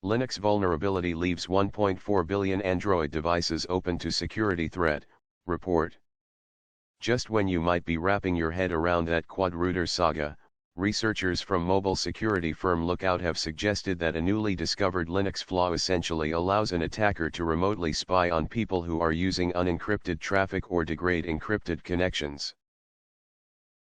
Linux vulnerability leaves 1.4 billion Android devices open to security threat, report. Just when you might be wrapping your head around that QuadRooter saga, researchers from mobile security firm Lookout have suggested that a newly discovered Linux flaw essentially allows an attacker to remotely spy on people who are using unencrypted traffic or degrade encrypted connections.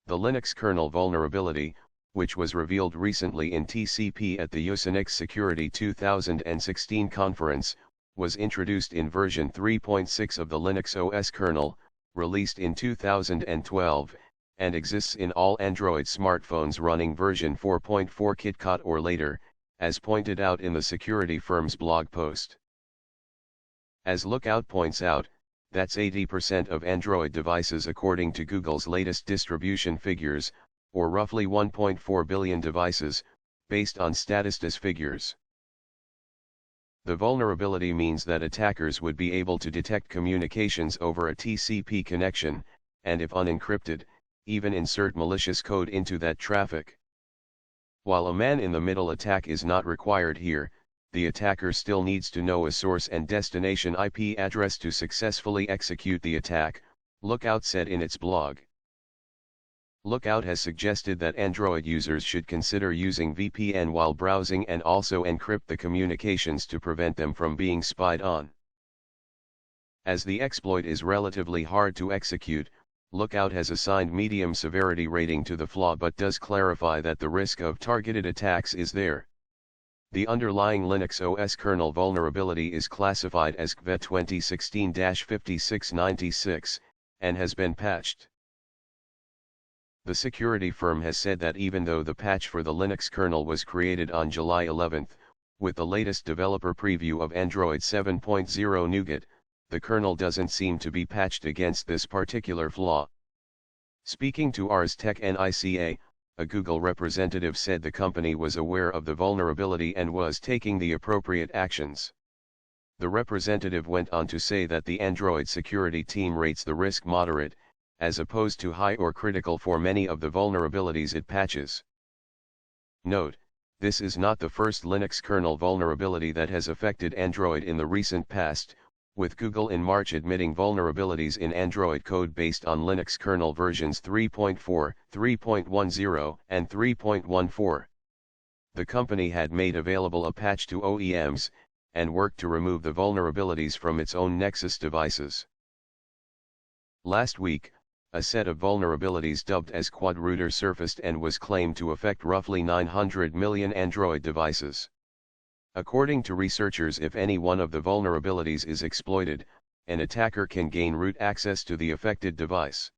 The Linux kernel vulnerability, which was revealed recently in TCP at the USENIX Security 2016 conference, was introduced in version 3.6 of the Linux OS kernel, released in 2012, and exists in all Android smartphones running version 4.4 KitKat or later, as pointed out in the security firm's blog post. As Lookout points out, that's 80% of Android devices according to Google's latest distribution figures, or roughly 1.4 billion devices, based on Statista's figures. The vulnerability means that attackers would be able to detect communications over a TCP connection, and if unencrypted, even insert malicious code into that traffic. While a man-in-the-middle attack is not required here, the attacker still needs to know a source and destination IP address to successfully execute the attack, Lookout said in its blog. Lookout has suggested that Android users should consider using VPN while browsing and also encrypt the communications to prevent them from being spied on. As the exploit is relatively hard to execute, Lookout has assigned medium severity rating to the flaw but does clarify that the risk of targeted attacks is there. The underlying Linux OS kernel vulnerability is classified as KVE 2016-5696, and has been patched. The security firm has said that even though the patch for the Linux kernel was created on July 11, with the latest developer preview of Android 7.0 Nougat, the kernel doesn't seem to be patched against this particular flaw. Speaking to Ars Technica, a Google representative said the company was aware of the vulnerability and was taking the appropriate actions. The representative went on to say that the Android security team rates the risk moderate, as opposed to high or critical for many of the vulnerabilities it patches. Note, this is not the first Linux kernel vulnerability that has affected Android in the recent past, with Google in March admitting vulnerabilities in Android code based on Linux kernel versions 3.4, 3.10, and 3.14. The company had made available a patch to OEMs, and worked to remove the vulnerabilities from its own Nexus devices. Last week, a set of vulnerabilities dubbed as QuadRooter surfaced and was claimed to affect roughly 900 million Android devices. According to researchers, if any one of the vulnerabilities is exploited, an attacker can gain root access to the affected device.